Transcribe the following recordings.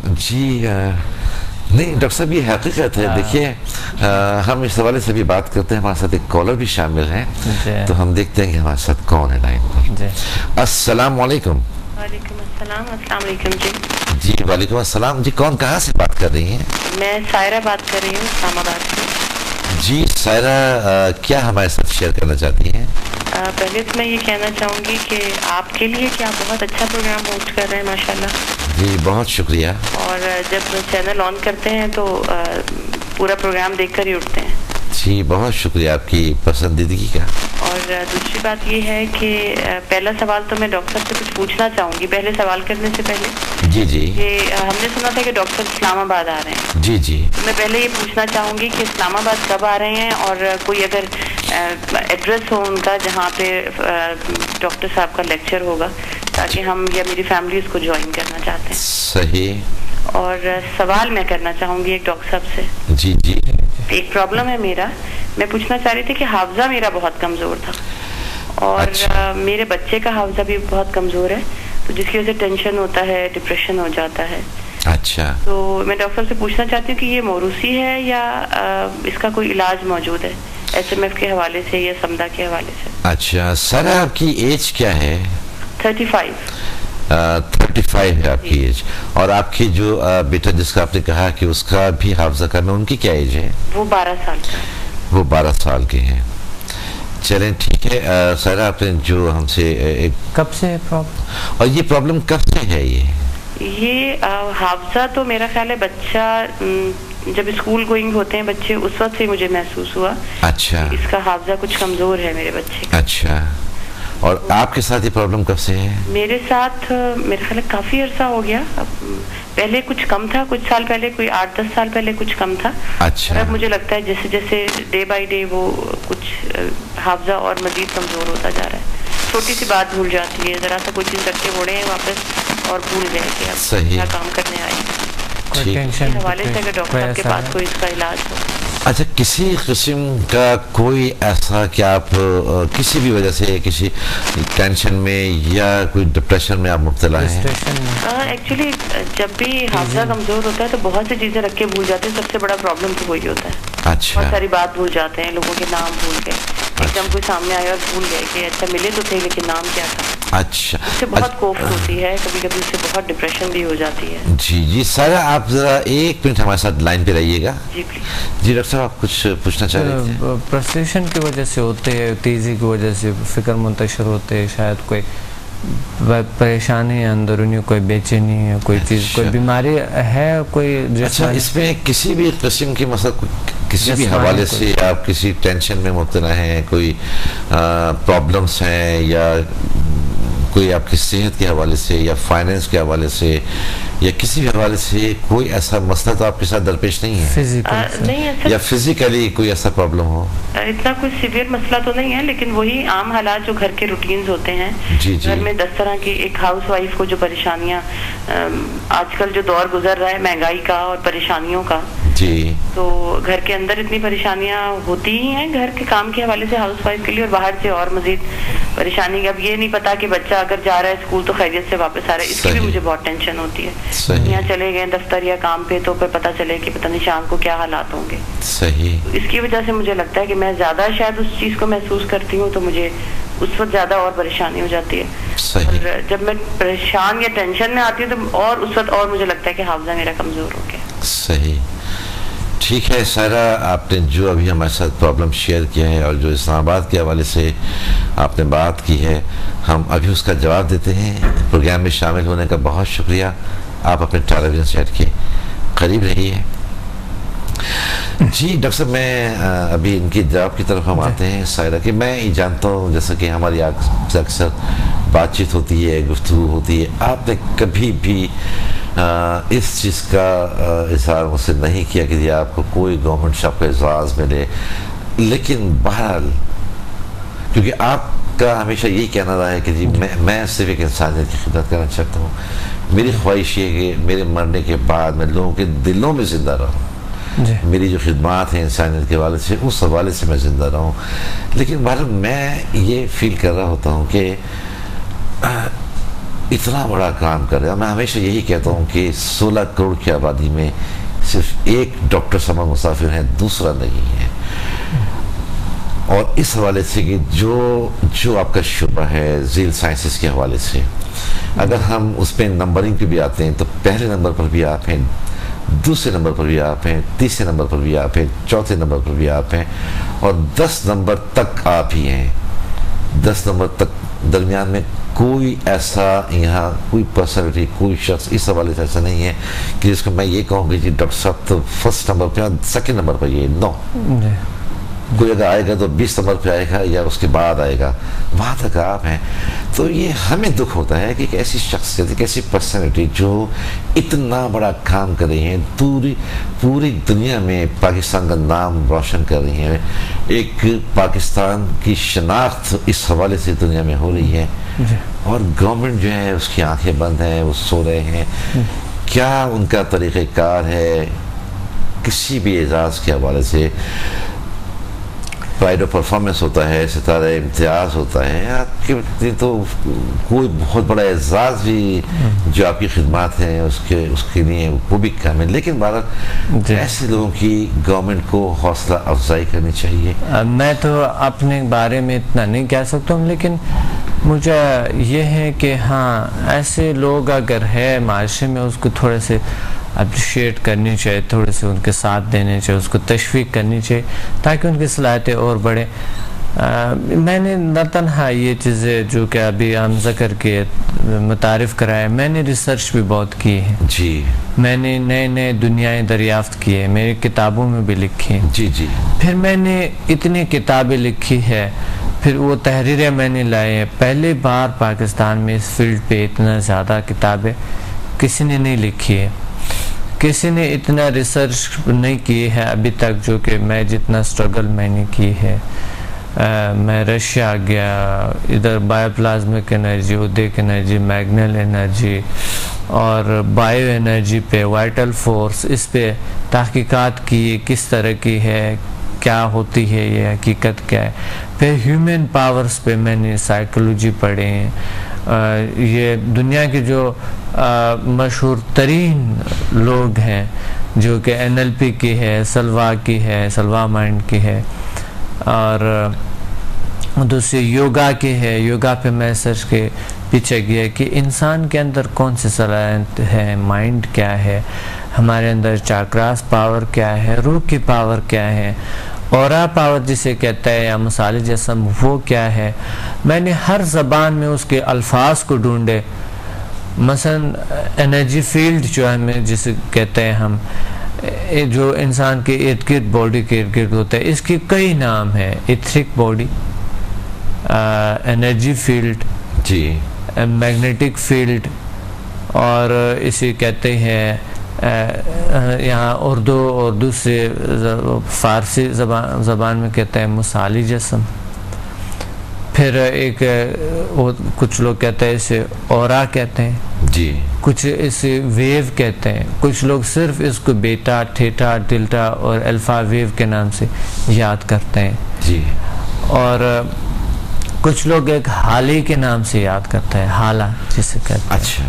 جی نہیں ڈاکٹر صاحب یہ حقیقت ہے. دیکھیے ہم اس حوالے سے بھی بات کرتے ہیں. ہمارے ساتھ ایک کالر بھی شامل ہیں تو ہم دیکھتے ہیں کہ ہمارے ساتھ کون ہے لائن پر. السلام علیکم. وعلیکم السلام. السلام علیکم. جی وعلیکم السلام. جی کون کہاں سے بات کر رہی ہیں؟ میں سائرہ بات کر رہی ہوں اسلام آباد سے. جی سائرہ کیا ہمارے ساتھ شیئر کرنا چاہتی ہیں؟ پہلے تو میں یہ کہنا چاہوں گی کہ آپ کے لیے کہ آپ بہت اچھا پروگرام ہوسٹ کر رہے ہیں ماشاءاللہ. جی بہت شکریہ. اور جب چینل آن کرتے ہیں تو پورا پروگرام دیکھ کر ہی اٹھتے ہیں. جی بہت شکریہ آپ کی پسندیدگی کا. اور دوسری بات یہ ہے کہ پہلا سوال تو میں ڈاکٹر صاحب سے کچھ پوچھنا چاہوں گی پہلے سوال کرنے سے پہلے. جی جی. کہ ہم نے سنا تھا کہ ڈاکٹر اسلام آباد آ رہے ہیں. جی جی. تو میں پہلے یہ پوچھنا چاہوں گی کہ اسلام آباد کب آ رہے ہیں اور کوئی اگر ایڈریس ہو ان کا جہاں پہ ڈاکٹر صاحب کا لیکچر ہوگا تاکہ ہم یا میری فیملی اس کو جوائن کرنا چاہتے ہیں. صحیح. اور سوال میں کرنا چاہوں گی ایک ڈاکٹر صاحب سے. جی جی. ایک پرابلم ہے میرا. میں پوچھنا چاہ رہی تھی کہ حافظہ میرا بہت کمزور تھا اور میرے بچے کا حافظہ بھی بہت کمزور ہے تو جس کی وجہ سے ٹینشن ہوتا ہے ڈپریشن ہو جاتا ہے. اچھا. تو میں ڈاکٹر صاحب سے پوچھنا چاہتی ہوں کہ یہ موروثی ہے یا اس کا کوئی علاج موجود ہے ایس ایم ایف کے حوالے سے یا سمدہ کے حوالے سے. اچھا سر آپ کی ایج کیا ہے؟ 35. 35 ہے آپ کی ایج. اور آپ کی جو بیٹا جس کا آپ نے کہا کہ اس کا بھی حافظہ کرنا ان کی کیا ایج ہے؟ وہ 12 سال کا. وہ 12 سال کے ہیں. چلیں ٹھیک ہے. سر آپ نے جو ہم سے کب سے پرابلم اور یہ پرابلم کب سے ہے؟ یہ حافظہ تو میرا خیال ہے بچہ جب اسکول گوئنگ ہوتے ہیں بچے اس وقت سے مجھے محسوس ہوا. اچھا. اس کا حافظہ کچھ کمزور ہے میرے بچے. اچھا. اور آپ کے ساتھ یہ پرابلم کب سے ہے؟ میرے ساتھ میرے خیال ہے کافی عرصہ ہو گیا. پہلے کچھ کم تھا کچھ سال پہلے کوئی 8-10 سال پہلے کچھ کم تھا. اچھا. اب مجھے لگتا ہے جیسے جیسے ڈے بائی ڈے وہ کچھ حافظہ اور مزید کمزور ہوتا جا رہا ہے. چھوٹی سی بات بھول جاتی ہے ذرا سا کوئی چیز رکھ کے موڑے ہیں واپس اور بھول گئے کہ اب کیا کام کرنے آئے. اس حوالے سے اگر ڈاکٹر صاحب کے پاس کوئی اس کا علاج ہو. اچھا کسی قسم کا کوئی ایسا کہ آپ کسی بھی وجہ سے کسی ٹینشن میں یا کوئی ڈپریشن میں آپ مبتلا ہیں؟ ایکچولی جب بھی حافظہ کمزور ہوتا ہے تو بہت سی چیزیں رکھ کے بھول جاتے ہیں. سب سے بڑا پرابلم تو وہی ہوتا ہے. اچھا. بہت ساری بات بھول جاتے ہیں لوگوں کے نام بھول گئے. ایک دم کوئی سامنے آیا اور بھول گئے کہ اچھا ملے تو تھے لیکن نام کیا تھا. اچھا. اس سے بہت کوفت ہوتی ہے کبھی کبھی اس سے بہت ڈپریشن بھی ہو جاتی ہے. جی جی سارا آپ ذرا 1 منٹ ہمارے ساتھ لائن پہ رہیے گا. جی پلیز. جی ڈاکٹر صاحب آپ کچھ پوچھنا چاہ رہے تھے؟ فرسٹریشن کی وجہ سے ہوتے ہیں تیزی کی وجہ سے فکر منتشر ہوتے ہیں شاید کوئی پریشانی ہے اندرونی کوئی بے چینی ہے کوئی چیز کوئی بیماری ہے کوئی. اچھا اس میں کسی بھی قسم کی مثلا کسی بھی حوالے سے آپ کسی ٹینشن میں مبتلا ہیں کوئی پرابلمس ہیں یا کوئی آپ کی صحت کے حوالے سے یا فائنینس کے حوالے سے یا کسی بھی حوالے سے کوئی ایسا مسئلہ تو آپ کے ساتھ درپیش نہیں ہے یا فزیکلی کوئی ایسا پرابلم ہو؟ اتنا کوئی سیویئر مسئلہ تو نہیں ہے لیکن وہی عام حالات جو گھر کے روٹینز ہوتے ہیں. گھر میں 10 طرح کی ایک ہاؤس وائف کو جو پریشانیاں آج کل جو دور گزر رہا ہے مہنگائی کا اور پریشانیوں کا. جی. تو گھر کے اندر اتنی پریشانیاں ہوتی ہی ہیں گھر کے کام کے حوالے سے ہاؤس وائف کے لیے اور باہر سے اور مزید پریشانی. اب یہ نہیں پتا کہ بچہ اگر جا رہا ہے اسکول تو خیریت سے واپس آ رہا ہے. اس کی بھی مجھے بہت ٹینشن ہوتی ہے. یہاں چلے گئے دفتر یا کام پہ تو پھر پتہ چلے کہ پتہ نہیں شام کو کیا حالات ہوں گے. صحیح. اس کی وجہ سے مجھے لگتا ہے کہ میں زیادہ شاید اس چیز کو محسوس کرتی ہوں تو مجھے اس وقت زیادہ اور پریشانی ہو جاتی ہے. صحیح. اور جب میں پریشان یا ٹینشن میں آتی ہوں تو اور اس وقت اور مجھے لگتا ہے کہ حافظہ میرا کمزور ہو گیا. صحیح. ٹھیک ہے سارا آپ نے جو ابھی ہمارے ساتھ پرابلم شیئر کیا ہے اور جو اسلام آباد کے حوالے سے آپ نے بات کی ہے ہم ابھی اس کا جواب دیتے ہیں. پروگرام میں شامل ہونے کا بہت شکریہ. آپ اپنے ٹیلی ویژن سیٹ کے قریب رہیے. جی ڈاکٹر صاحب میں ابھی ان کی جواب کی طرف ہم آتے ہیں. سائرہ کہ میں یہ جانتا ہوں جیسا کہ ہماری اکثر بات چیت ہوتی ہے گفتگو ہوتی ہے آپ نے کبھی بھی اس چیز کا اظہار مجھ سے نہیں کیا کہ آپ کو کوئی گورنمنٹ شاپ کا اعزاز ملے. لیکن بہرحال کیونکہ آپ کا ہمیشہ یہی کہنا رہا ہے کہ جی میں صرف ایک انسانیت کی خدمت کرنا چاہتا ہوں. میری خواہش یہ ہے کہ میرے مرنے کے بعد میں لوگوں کے دلوں میں زندہ رہوں. میری جو خدمات ہیں انسانیت کے حوالے سے اس حوالے سے میں زندہ رہوں. لیکن بہرحال میں یہ فیل کر رہا ہوتا ہوں کہ اتنا بڑا کام کر رہے ہیں. میں ہمیشہ یہی کہتا ہوں کہ 16 کروڑ کی آبادی میں صرف ایک ڈاکٹر سما مسافر ہیں, دوسرا نہیں ہے. اور اس حوالے سے کہ جو آپ کا شعبہ ہے ذیل سائنسز کے حوالے سے, اگر ہم اس پہ نمبرنگ پہ بھی آتے ہیں تو پہلے نمبر پر بھی آپ ہیں, دوسرے نمبر پر بھی آپ ہیں, تیسرے نمبر پر بھی آپ ہیں, چوتھے نمبر پر بھی آپ ہیں, اور 10 نمبر تک آپ ہی ہیں. 10 نمبر تک درمیان میں کوئی ایسا یہاں کوئی پرسنالٹی, کوئی شخص اس حوالے سے ایسا نہیں ہے کہ جس کو میں یہ کہوں کہ جی ڈاکٹر صاحب تو فرسٹ نمبر پہ, سیکنڈ نمبر پر یہ نو. کوئی اگر آئے گا تو 20 نمبر پہ آئے گا یا اس کے بعد آئے گا, وہاں تک آپ ہیں. تو یہ ہمیں دکھ ہوتا ہے کہ ایک ایسی شخصیت, ایک ایسی پرسنالٹی جو اتنا بڑا کام کر رہی ہیں, پوری دنیا میں پاکستان کا نام روشن کر رہی ہیں, ایک پاکستان کی شناخت اس حوالے سے دنیا میں ہو رہی ہے, اور گورنمنٹ جو ہے اس کی آنکھیں بند ہیں, وہ سو رہے ہیں. کیا ان کا طریقہ کار ہے کسی بھی اعزاز کے حوالے سے؟ پرائڈ آف پرفارمنس ہوتا ہے, ستارہ امتیاز ہوتا ہے, آپ کے تو کوئی بہت بڑا اعزاز بھی جو آپ کی خدمات ہیں اس کے لیے وہ بھی کم ہے. لیکن بھارت ایسے لوگوں کی گورنمنٹ کو حوصلہ افزائی کرنی چاہیے. میں تو اپنے بارے میں اتنا نہیں کہہ سکتا ہوں, لیکن مجھے یہ ہے کہ ہاں ایسے لوگ اگر ہے معاشرے میں اس کو تھوڑے سے اپریشیٹ کرنی چاہیے, تھوڑے سے ان کے ساتھ دینے چاہیے, اس کو تشویق کرنی چاہیے تاکہ ان کی صلاحیتیں اور بڑھیں. میں نے نہ تنہا یہ چیزیں جو کہ ابھی ہم ذکر کے متعارف کرائے, میں نے ریسرچ بھی بہت کی ہے. جی, میں نے نئے دنیائیں دریافت کی ہے, میری کتابوں میں بھی لکھی ہیں. جی جی. پھر میں نے اتنی کتابیں لکھی ہے, پھر وہ تحریریں میں نے لائے ہیں. پہلی بار پاکستان میں اس فیلڈ پہ اتنا زیادہ کتابیں کسی نے نہیں لکھی ہے, کسی نے اتنا ریسرچ نہیں کی ہے ابھی تک جو کہ میں جتنا سٹرگل میں نے کی ہے. میں رشیا گیا, ادھر بایو پلازمک انرجی, ادیک انرجی, میگنل انرجی اور بایو انرجی پہ, وائٹل فورس, اس پہ تحقیقات کی, کس طرح کی ہے, کیا ہوتی ہے, یہ حقیقت کیا ہے. پھر ہیومن پاورز پہ میں نے سائیکولوجی پڑھے ہیں. یہ دنیا کے جو مشہور ترین لوگ ہیں جو کہ NLP کی ہے, سلوا کی ہے, سلوا مائنڈ کی ہے, اور دوسری یوگا کی ہے. یوگا پہ میں سرچ کے پیچھے گیا کہ انسان کے اندر کون سی صلاحیت ہے, مائنڈ کیا ہے, ہمارے اندر چاکراس پاور کیا ہے, روح کی پاور کیا ہے, اورا پاور جسے کہتا ہے, یا مثال جسم وہ کیا ہے. میں نے ہر زبان میں اس کے الفاظ کو ڈھونڈے. مثلا انرجی فیلڈ جو ہے جسے کہتے ہیں ہم, جو انسان کے ارد گرد, باڈی کے ارد گرد ہوتا ہے, اس کی کئی نام ہیں. ایتھرک باڈی, انرجی فیلڈ, جی, میگنیٹک فیلڈ, اور اسے کہتے ہیں یہاں اردو اور دوسرے فارسی زبان میں کہتے ہیں مثالی جسم. پھر ایک کچھ لوگ کہتے ہیں اسے اورا کہتے ہیں, جی, کچھ اسے ویو کہتے ہیں, کچھ لوگ صرف اس کو بیٹا, تھیٹا, ڈیلٹا اور الفا ویو کے نام سے یاد کرتے ہیں. جی, اور کچھ لوگ ایک حالی کے نام سے یاد کرتے ہیں, حالہ جسے کہتے ہیں. اچھا.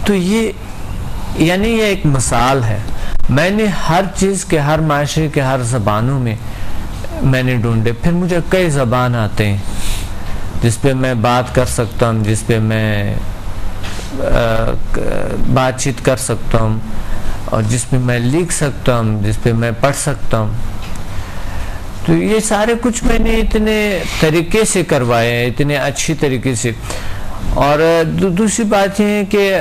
تو یہ یعنی یہ ایک مثال ہے. میں نے ہر چیز کے, ہر معاشرے کے ہر زبانوں میں میں نے ڈھونڈے. پھر مجھے کئی زبان آتے ہیں جس پہ میں بات کر سکتا ہوں, جس پہ میں بات چیت کر سکتا ہوں, اور جس پہ میں لکھ سکتا ہوں, جس پہ میں پڑھ سکتا ہوں. تو یہ سارے کچھ میں نے اتنے طریقے سے کروائے ہیں, اتنے اچھی طریقے سے. اور دوسری بات یہ ہے کہ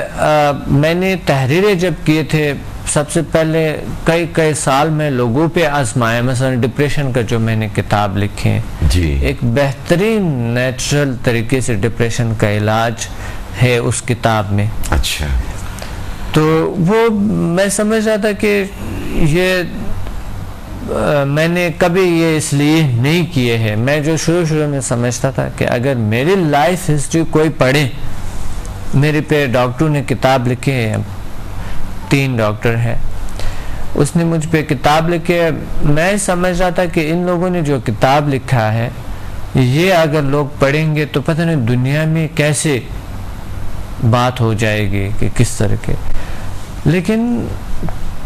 میں نے تحریریں جب کیے تھے, سب سے پہلے کئی سال میں لوگوں پہ آزمایا. مثلا ڈپریشن کا جو میں نے کتاب لکھے ہیں, جی, ایک بہترین نیچرل طریقے سے ڈپریشن کا علاج ہے اس کتاب میں. اچھا. تو وہ میں سمجھ رہا تھا کہ یہ میں نے کبھی یہ اس لیے نہیں کیے ہیں. میں جو شروع میں سمجھتا تھا کہ اگر میری لائف ہسٹری کوئی پڑھے, میرے پہ ڈاکٹر نے کتاب لکھی ہے, 3 ڈاکٹر ہے, اس نے مجھ پہ کتاب لکھی ہے. میں سمجھ رہا تھا کہ ان لوگوں نے جو کتاب لکھا ہے, یہ اگر لوگ پڑھیں گے تو پتہ نہیں دنیا میں کیسے بات ہو جائے گی کہ کس طرح کے، لیکن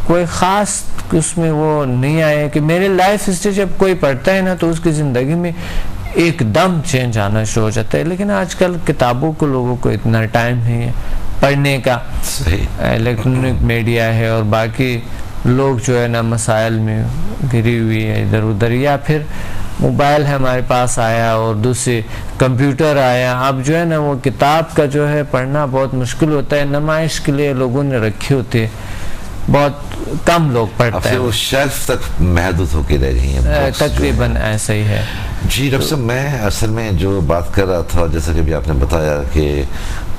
کوئی خاص اس میں وہ نہیں آیا کہ میرے لائف ہسٹری جب کوئی پڑھتا ہے نا تو اس کی زندگی میں ایک دم چینج آنا شروع ہو جاتا ہے. لیکن آج کل کتابوں کو لوگوں کو اتنا ٹائم نہیں ہے پڑھنے کا، الیکٹرانک میڈیا ہے اور باقی لوگ جو ہے نا مسائل میں گری ہوئی ہے ادھر ادھر، یا پھر موبائل ہمارے پاس آیا اور دوسرے کمپیوٹر آیا. اب جو ہے نا وہ کتاب کا جو ہے پڑھنا بہت مشکل ہوتا ہے، نمائش کے لیے لوگوں نے رکھی ہوتی ہے، بہت کم لوگ پڑھتے ہیں، وہ شیلف تک محدود ہو کے رہ گئی ہیں، تقریباً ایسا ہی ہے. جی ڈاکٹر صاحب، میں اصل میں جو بات کر رہا تھا جیسا کہ ابھی آپ نے بتایا کہ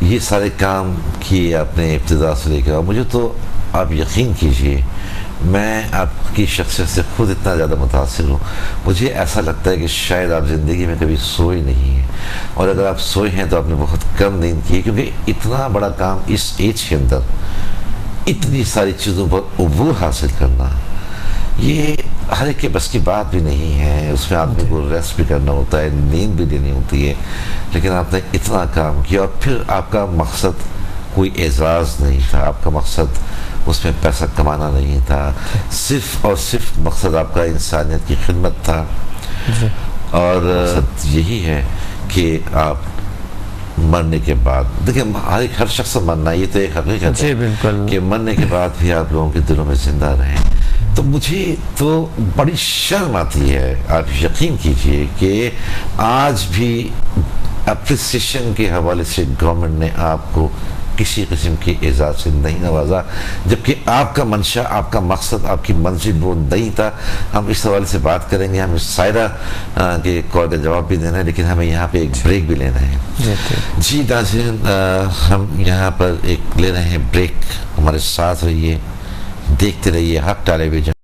یہ سارے کام کیے آپ نے ابتدا سے لے کے، مجھے تو آپ یقین کیجئے میں آپ کی شخصیت سے خود اتنا زیادہ متاثر ہوں. مجھے ایسا لگتا ہے کہ شاید آپ زندگی میں کبھی سوئے نہیں ہیں، اور اگر آپ سوئے ہیں تو آپ نے بہت کم نیند کی ہے، کیونکہ اتنا بڑا کام اس ایج کے اندر اتنی ساری چیزوں پر عبور حاصل کرنا یہ ہر ایک کے بس کی بات بھی نہیں ہے. اس میں آدمی کو ریسٹ بھی کرنا ہوتا ہے، نیند بھی لینی ہوتی ہے، لیکن آپ نے اتنا کام کیا اور پھر آپ کا مقصد کوئی اعزاز نہیں تھا، آپ کا مقصد اس میں پیسہ کمانا نہیں تھا، صرف اور صرف مقصد آپ کا انسانیت کی خدمت تھا. اور یہی ہے کہ آپ مرنے کے بعد دیکھیں ہر شخص مرنا، یہ تو ایک حقیقت ہے کہ مرنے کے بعد بھی آپ لوگوں کے دلوں میں زندہ رہیں. تو مجھے تو بڑی شرم آتی ہے، آپ یقین کیجئے کہ آج بھی اپریسیشن کے حوالے سے گورنمنٹ نے آپ کو کسی قسم کی اعزاز سے نہیں نوازا، جبکہ آپ کا منشا، آپ کا مقصد، آپ کی منزل وہ نہیں تھا. ہم اس حوالے سے بات کریں گے، ہمیں سائرہ کے کال کا جواب بھی دینا ہے، لیکن ہمیں یہاں پہ ایک بریک بھی لینا ہے. جی ناظرین، ہم یہاں پر ایک لے رہے ہیں بریک، ہمارے ساتھ رہیے، دیکھتے رہیے حق ٹیلی ویژن.